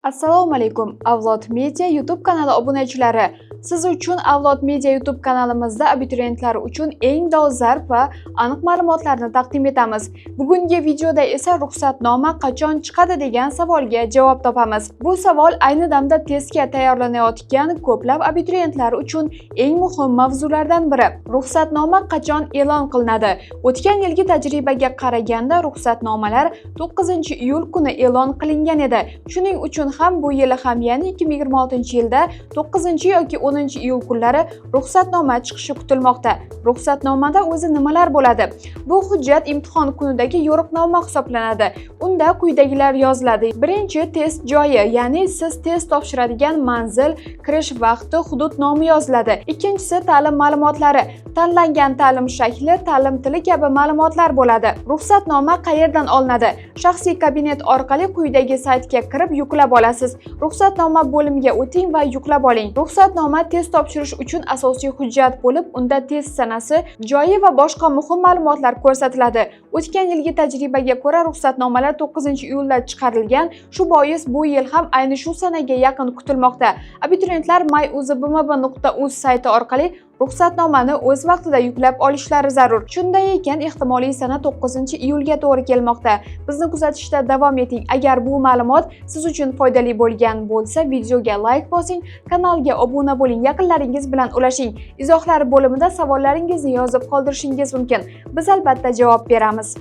Assalomu alaykum, Avlod Media YouTube kanali obunachilari. Siz uchun Avlod Media YouTube kanalimizda abituriyentlar uchun eng dolzarb va aniq ma'lumotlarni taqdim etamiz. Bugungi videoda esa ruxsatnoma qachon chiqadi degan savolga javob topamiz. Bu savol ayni damda testga tayyorlanayotgan ko'plab abituriyentlar uchun eng muhim mavzulardan biri. Ruxsatnoma qachon e'lon qilinadi? O'tgan yilgi tajribaga qaraganda ruxsatnomalar 9-iyul kuni e'lon qilingan edi. Shuning uchun ham bu yil ham, ya'ni 2026-yilda 9 yoki 10-iyul kunlari ruxsatnoma chiqishi kutilmoqda. Ruxsatnomada o'zi nimalar bo'ladi? Bu hujjat imtihon kunidagi yo'riqnoma hisoblanadi. Unda quyidagilar yoziladi. Birinchi, test joyi, ya'ni siz test topshiradigan manzil, kirish vaqti, hudud nomi yoziladi. Ikkinchisi, ta'lim ma'lumotlari, tanlangan ta'lim shakli, ta'lim tili kabi ma'lumotlar bo'ladi. Ruxsatnoma qayerdan olinadi? Shaxsiy kabinet orqali quyidagi saytga kirib yuklab olasiz. Ruxsatnoma bo'limiga o'ting va yuklab oling. Ruxsatnoma test topshirish uchun asosiy hujjat bo'lib, unda test sanasi, joyi va boshqa muhim ma'lumotlar ko'rsatiladi. O'tgan yilgi tajribaga ko'ra ruxsatnomalar 9-iyulda chiqarilgan. Shu bois bu yil ham ayni shu sanaga yaqin kutilmoqda. Abituriyentlar myuzbmb.uz sayti orqali ruxsatnomani o'z vaqtida yuklab olishlari zarur. Shunday ekan, ehtimoliy sana 9-iyulga to'g'ri kelmoqda. Bizni kuzatishda davom eting. Agar bu ma'lumot siz uchun foydali bo'lgan bo'lsa, videoga like bosing, kanalga obuna bo'ling, yaqinlaringiz bilan ulashing. Izohlar bo'limida savollaringizni yozib qoldirishingiz mumkin. Biz albatta javob beramiz.